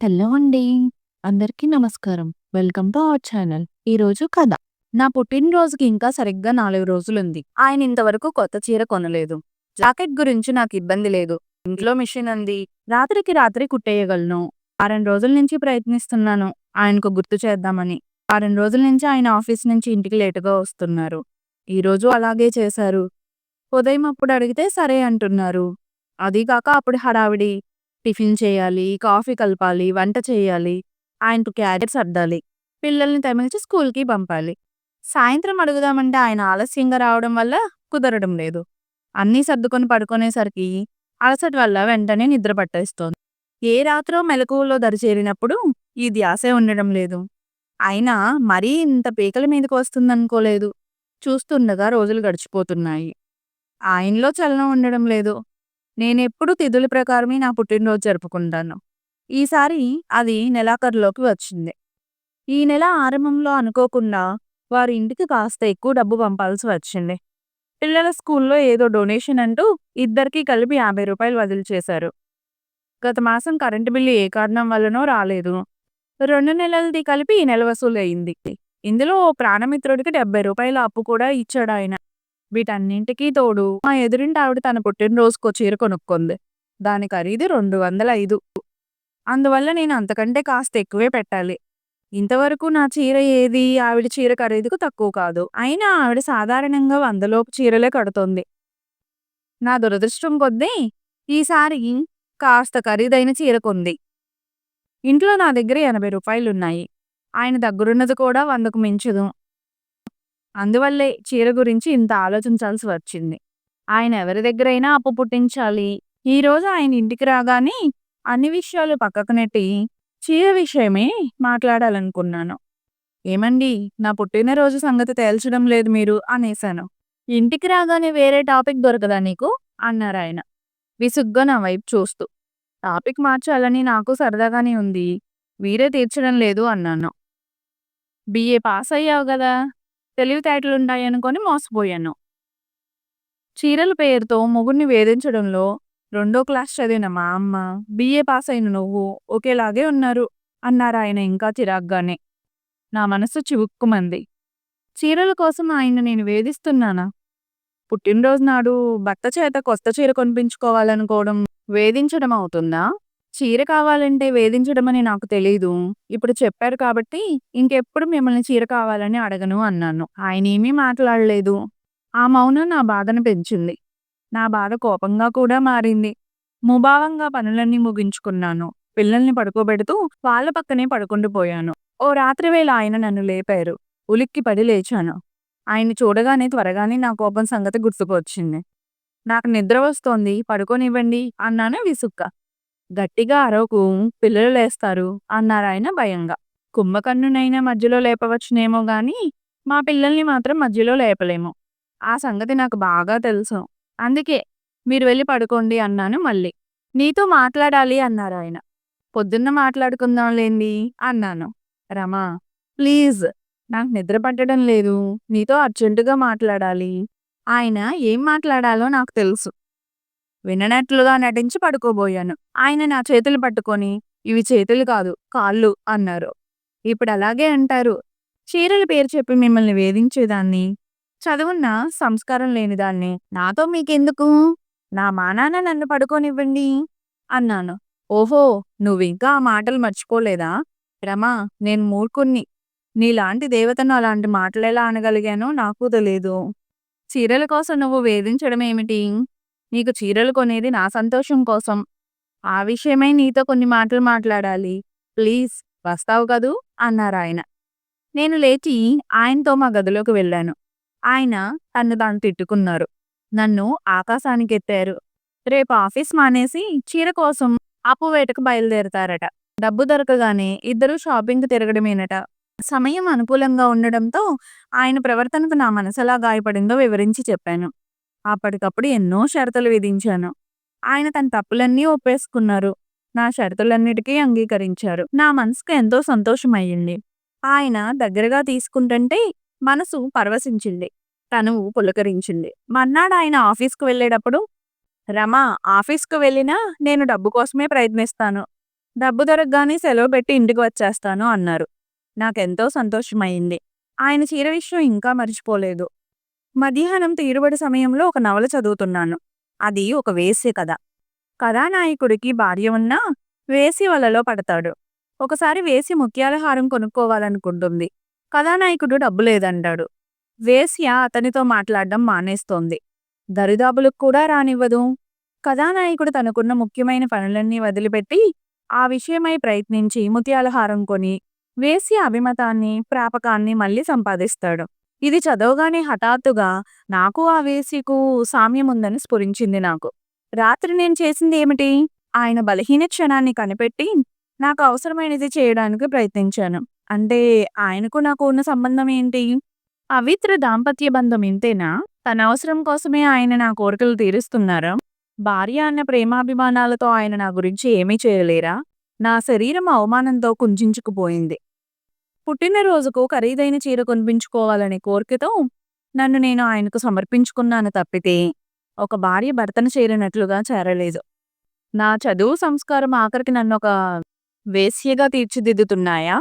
Hello అండి. అందరికీ నమస్కారం. Welcome to our channel. ఈరోజు కథ. నా పుట్టినరోజుకి ఇంకా సరిగ్గా 4 రోజులుంది. ఆయన ఇంతవరకు కొత్త చీర కొనలేదు. జాకెట్ గురించి నాకు ఇబ్బంది లేదు. ఇంట్లో మిషన్ ఉంది. రాత్రికి రాత్రి కుట్టేయగలను. వారం రోజుల నుంచి ప్రయత్నిస్తున్నాను ఆయనకు గుర్తు చేద్దామని. వారం రోజుల నుంచి ఆయన ఆఫీస్ నుంచి ఇంటికి లేటుగా వస్తున్నారు. ఈరోజు అలాగే చేశారు. ఉదయం అప్పుడు అడిగితే సరే అంటున్నారు. అదీ కాక అప్పుడు హడావిడి. టిఫిన్ చేయాలి, కాఫీ కలపాలి, వంట చేయాలి, ఆయనకు క్యారియర్ సర్దాలి, పిల్లల్ని తమిళించి స్కూల్‌కి పంపాలి. సాయంత్రం అడుగుదామంటే ఆయన ఆలస్యంగా రావడం వల్ల కుదరడం లేదు. అన్నీ సర్దుకొని పడుకునేసరికి అలసట వల్ల వెంటనే నిద్ర పట్టేస్తోంది. ఏ రాత్రో మెలకువలో దరిచేరినప్పుడు ఈ ధ్యాసే ఉండడం లేదు. అయినా మరీ ఇంత పీకల మీదకి వస్తుందనుకోలేదు. చూస్తుండగా రోజులు గడిచిపోతున్నాయి. ఆయనలో చలనం ఉండడం లేదు. నేనెప్పుడూ తిథుల ప్రకారమే నా పుట్టినరోజు జరుపుకుంటాను. ఈసారి అది నెలాఖరులోకి వచ్చింది. ఈ నెల ఆరంభంలో అనుకోకుండా వారి ఇంటికి కాస్త ఎక్కువ డబ్బు పంపాల్సి వచ్చింది. పిల్లల స్కూల్లో ఏదో డొనేషన్ అంటూ ఇద్దరికీ కలిపి రూ. 50 వదిలి చేశారు. గత మాసం కరెంటు బిల్లు ఏ కారణం వల్లనో రాలేదు. 2 నెలలది కలిపి ఈ నెల వసూలయింది. ఇందులో ఓ ప్రాణమిత్రుడికి రూ. 70 అప్పు కూడా ఇచ్చాడాయన. వీటన్నింటికీ తోడు మా ఎదురింటి ఆవిడ తన పుట్టినరోజుకో చీర కొనుక్కుంది. దాని ఖరీదు 205. అందువల్ల నేను అంతకంటే కాస్త ఎక్కువే పెట్టాలి. ఇంతవరకు నా చీర ఏది ఆవిడ చీర ఖరీదుకు తక్కువ కాదు. అయినా ఆవిడ సాధారణంగా 100 లోపు చీరలే కడుతోంది. నా దురదృష్టం కొద్దీ ఈసారి కాస్త ఖరీదైన చీర కొంది. ఇంట్లో నా దగ్గర రూ. 80 ఆయన దగ్గరున్నది కూడా 100కు మించదు. అందువల్లే చీర గురించి ఇంత ఆలోచించాల్సి వచ్చింది. ఆయన ఎవరి దగ్గరైనా అప్పు పుట్టించాలి. ఈరోజు ఆయన ఇంటికి రాగానే అన్ని విషయాలు పక్కకు నెట్టి చీర విషయమే మాట్లాడాలనుకున్నాను. ఏమండి, నా పుట్టినరోజు సంగతి తేల్చడం లేదు మీరు అనేశాను. ఇంటికి రాగానే వేరే టాపిక్ దొరకదా నీకు అన్నారాయన విసుగ్గా నా వైపు చూస్తూ. టాపిక్ మార్చాలని నాకు సరదాగానే ఉంది. వీరే తీర్చడం లేదు అన్నాను. బిఏ పాస్ అయ్యావు గదా, తెలివితేటలుంటాయనుకొని మోసపోయాను. చీరల పేరుతో మొగుడిని వేధించడంలో 2వ క్లాస్ చదివిన మా అమ్మ, బిఏ పాస్ అయిన నువ్వు ఒకేలాగే ఉన్నారు అన్నారాయన ఇంకా చిరాగ్గానే. నా మనసు చివుక్కుమంది. చీరల కోసం ఆయన్ని నేను వేధిస్తున్నానా? పుట్టినరోజు నాడు భర్త చేత కొత్త చీర కొనిపించుకోవాలనుకోవడం వేధించడం అవుతుందా? చీర కావాలంటే వేధించడమని నాకు తెలీదు. ఇప్పుడు చెప్పారు కాబట్టి ఇంకెప్పుడు మిమ్మల్ని చీర కావాలని అడగను అన్నాను. ఆయనేమీ మాట్లాడలేదు. ఆ మౌనం నా బాధను పెంచింది. నా బాధ కోపంగా కూడా మారింది. ముభావంగా పనులన్నీ ముగించుకున్నాను. పిల్లల్ని పడుకోబెడుతూ వాళ్ళ పక్కనే పడుకుండిపోయాను. ఓ రాత్రివేళ ఆయన నన్ను లేపారు. ఉలిక్కిపడి లేచాను. ఆయన్ని చూడగానే త్వరగానే నా కోపం సంగతి గుర్తుకొచ్చింది. నాకు నిద్ర వస్తోంది, పడుకోనివ్వండి అన్నాను విసుగ్గా. గట్టిగా అరవకు, పిల్లలు లేస్తారు అన్నారాయన భయంగా. కుంభకర్ణునైనా మధ్యలో లేపవచ్చునేమో గాని మా పిల్లల్ని మాత్రం మధ్యలో లేపలేము. ఆ సంగతి నాకు బాగా తెలుసు. అందుకే మీరు వెళ్ళి పడుకోండి అన్నాను మళ్ళీ. నీతో మాట్లాడాలి అన్నారాయన. పొద్దున్న మాట్లాడుకుందాంలేండి అన్నాను. రమా, ప్లీజ్, నాకు నిద్ర పట్టడం లేదు. నీతో అర్జెంటుగా మాట్లాడాలి. ఆయన ఏం మాట్లాడాలో నాకు తెలుసు. విననట్లుగా నటించి పడుకోబోయాను. ఆయన నా చేతులు పట్టుకొని, ఇవి చేతులు కాదు కాళ్ళు అన్నారు. ఇప్పుడు అలాగే అంటారు. చీరల పేరు చెప్పి మిమ్మల్ని వేధించేదాన్ని, చదువున్న సంస్కారం లేనిదాన్ని. నాతో మీకెందుకు? నా మానాన నన్ను పడుకోనివ్వండి అన్నాను. ఓహో, నువ్వింకా ఆ మాటలు మర్చిపోలేదా? రమా, నేను మూర్ఖుణ్ణి. నీలాంటి దేవతను అలాంటి మాటలెలా అనగలిగానో నాకు తెలీదు. చీరల కోసం నువ్వు వేధించడం ఏమిటి? నీకు చీరలు కొనేది నా సంతోషం కోసం. ఆ విషయమై నీతో కొన్ని మాటలు మాట్లాడాలి. ప్లీజ్, వస్తావు కదూ అన్నారాయన. నేను లేచి ఆయనతో మా గదిలోకి వెళ్ళాను. ఆయన తన్ను తాను తిట్టుకున్నారు. నన్ను ఆకాశానికెత్తారు. రేపు ఆఫీస్ మానేసి చీర కోసం అప్పు వేటకు బయలుదేరతారట. డబ్బు దొరకగానే ఇద్దరూ షాపింగ్‌కి తిరగడమేనట. సమయం అనుకూలంగా ఉండడంతో ఆయన ప్రవర్తనకు నా మనసెలా గాయపడిందో వివరించి చెప్పాను. అప్పటికప్పుడు ఎన్నో షరతులు విధించాను. ఆయన తన తప్పులన్నీ ఒప్పేసుకున్నారు. నా షరతులన్నిటికీ అంగీకరించారు. నా మనసుకు ఎంతో సంతోషమయ్యింది. ఆయన దగ్గరగా తీసుకుంటుంటే మనసు పరవశించింది. తనువు పులకరించింది. మర్నాడు ఆయన ఆఫీస్‌కు వెళ్ళేటప్పుడు, రమా, ఆఫీస్‌కు వెళ్ళినా నేను డబ్బు కోసమే ప్రయత్నిస్తాను. డబ్బు దొరకగానే సెలవు పెట్టి ఇంటికి వచ్చేస్తాను అన్నారు. నాకెంతో సంతోషమయింది. ఆయన చీర విషయం ఇంకా మర్చిపోలేదు. మధ్యాహ్నం తీరుబడి సమయంలో ఒక నవల చదువుతున్నాను. అది ఒక వేశ్య కథ. కథానాయకుడికి భార్య ఉన్నా వేశ్య వలలో పడతాడు. ఒకసారి వేశ్య ముత్యాల హారం కొనుక్కోవాలనుకుంటుంది. కథానాయకుడు డబ్బు లేదంటాడు. వేశ్య అతనితో మాట్లాడడం మానేస్తోంది. దరిదాపులకు కూడా రానివ్వదు. కథానాయకుడు తనకున్న ముఖ్యమైన పనులన్నీ వదిలిపెట్టి ఆ విషయమై ప్రయత్నించి ముత్యాల హారం కొని వేశ్య అభిమతాన్ని ప్రాపకాన్ని మళ్ళీ సంపాదిస్తాడు. ఇది చదవగానే హఠాత్తుగా నాకు ఆ వేశ్యకు సామ్యముందని స్ఫురించింది నాకు. రాత్రి నేను చేసింది ఏమిటి? ఆయన బలహీన క్షణాన్ని కనిపెట్టి నాకు అవసరమైనది చేయడానికి ప్రయత్నించాను. అంటే ఆయనకు నాకు ఉన్న సంబంధం ఏంటి? పవిత్ర దాంపత్య బంధం ఇంతేనా? తన అవసరం కోసమే ఆయన నా కోరికలు తీరుస్తున్నారా? భార్య అన్న ప్రేమాభిమానాలతో ఆయన నా గురించి ఏమీ చేయలేరా? నా శరీరం అవమానంతో కుంచించుకుపోయింది. పుట్టినరోజుకు ఖరీదైన చీర కొనిపించుకోవాలనే కోరికతో నన్ను నేను ఆయనకు సమర్పించుకున్నాను తప్పితే ఒక భార్య భర్తను చేరినట్లుగా చేరలేదు. నా చదువు సంస్కారం ఆఖరికి నన్నొక వేశ్యగా తీర్చిదిద్దుతున్నాయా?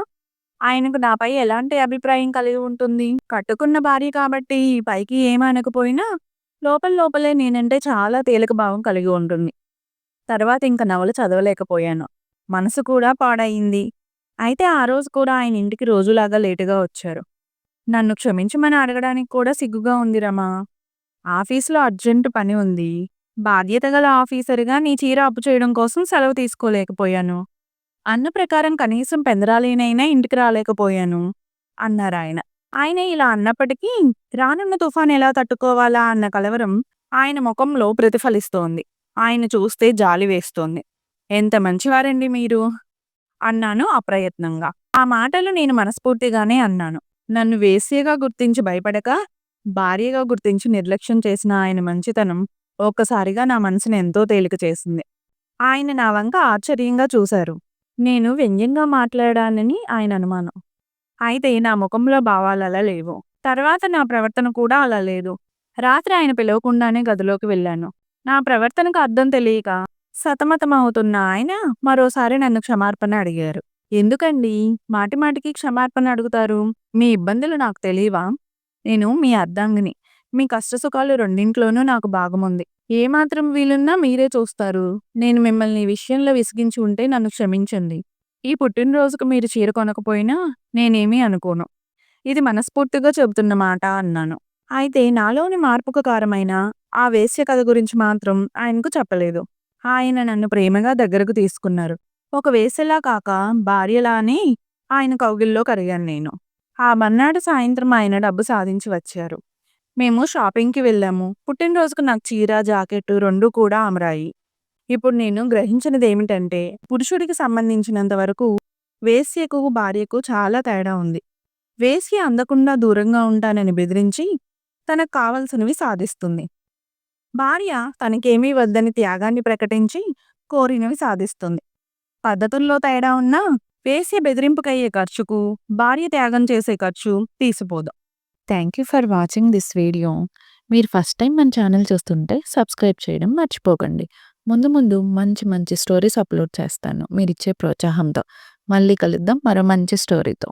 ఆయనకు నాపై ఎలాంటి అభిప్రాయం కలిగి ఉంటుంది? కట్టుకున్న భార్య కాబట్టి పైకి ఏమనకపోయినా లోపల లోపలే నేనంటే చాలా తేలిక భావం కలిగి ఉంటుంది. తర్వాత ఇంక నవల చదవలేకపోయాను. మనసు కూడా పాడయింది. అయితే ఆ రోజు కూడా ఆయన ఇంటికి రోజులాగా లేటుగా వచ్చారు. నన్ను క్షమించమని అడగడానికి కూడా సిగ్గుగా ఉంది రమా. ఆఫీసులో అర్జెంటు పని ఉంది. బాధ్యత గల ఆఫీసరుగా నీ చీర అప్పు చేయడం కోసం సెలవు తీసుకోలేకపోయాను. అన్న ప్రకారం కనీసం పెందరాలేనైనా ఇంటికి రాలేకపోయాను అన్నారాయన. ఆయన ఇలా అన్నప్పటికీ రానున్న తుఫాను ఎలా తట్టుకోవాలా అన్న కలవరం ఆయన ముఖంలో ప్రతిఫలిస్తోంది. ఆయన చూస్తే జాలి వేస్తోంది. ఎంత మంచివారండి మీరు అన్నాను అప్రయత్నంగా. ఆ మాటలు నేను మనస్ఫూర్తిగానే అన్నాను. నన్ను వేశ్యగా గుర్తించి భయపడక భార్యగా గుర్తించి నిర్లక్ష్యం చేసిన ఆయన మంచితనం ఒక్కసారిగా నా మనసును ఎంతో తేలిక చేసింది. ఆయన నా వంక ఆశ్చర్యంగా చూశారు. నేను వ్యంగ్యంగా మాట్లాడానని ఆయన అనుమానం. అయితే నా ముఖంలో భావాలలా లేవు. తర్వాత నా ప్రవర్తన కూడా అలా లేదు. రాత్రి ఆయన పిలవకుండానే గదిలోకి వెళ్ళాను. నా ప్రవర్తనకు అర్థం తెలియక సతమతమవుతున్న ఆయన మరోసారి నన్ను క్షమార్పణ అడిగారు. ఎందుకండి మాటిమాటికి క్షమార్పణ అడుగుతారు? మీ ఇబ్బందులు నాకు తెలియవా? నేను మీ అర్ధాంగిని. మీ కష్టసుఖాలు రెండింట్లోనూ నాకు భాగముంది. ఏమాత్రం వీలున్నా మీరే చూస్తారు. నేను మిమ్మల్ని ఈ విషయంలో విసిగించి ఉంటే నన్ను క్షమించండి. ఈ పుట్టినరోజుకు మీరు చీర కొనకపోయినా నేనేమీ అనుకోను. ఇది మనస్ఫూర్తిగా చెబుతున్న మాట అన్నాను. అయితే నాలోని మార్పుకు కారమైన ఆ వేశ్య కథ గురించి మాత్రం ఆయనకు చెప్పలేదు. ఆయన నన్ను ప్రేమగా దగ్గరకు తీసుకున్నారు. ఒక వేశ్యలా కాక భార్యలానే ఆయన కౌగిల్లో కరిగాను నేను. ఆ మర్నాడు సాయంత్రం ఆయన డబ్బు సాధించి వచ్చారు. మేము షాపింగ్కి వెళ్ళాము. పుట్టినరోజుకు నాకు చీర జాకెట్టు రెండూ కూడా అమరాయి. ఇప్పుడు నేను గ్రహించినదేమిటంటే పురుషుడికి సంబంధించినంత వరకు వేశ్యకు భార్యకు చాలా తేడా ఉంది. వేశ్య అందకుండా దూరంగా ఉంటానని బెదిరించి తనకు కావలసినవి సాధిస్తుంది. భార్య తనకేమీ వద్దని త్యాగాన్ని ప్రకటించి కోరినవి సాధిస్తుంది. పద్ధతుల్లో తేడా ఉన్నా వేశ్య బెదిరింపుకయ్యే ఖర్చుకు భార్య త్యాగం చేసే ఖర్చు తీసిపోదు. Thank you for watching this video. మీరు ఫస్ట్ టైం మన ఛానల్ చూస్తుంటే సబ్స్క్రైబ్ చేయడం మర్చిపోకండి. ముందు ముందు మంచి మంచి స్టోరీస్ అప్లోడ్ చేస్తాను మీరిచ్చే ప్రోత్సాహంతో. మళ్ళీ కలుద్దాం మరో మంచి స్టోరీతో.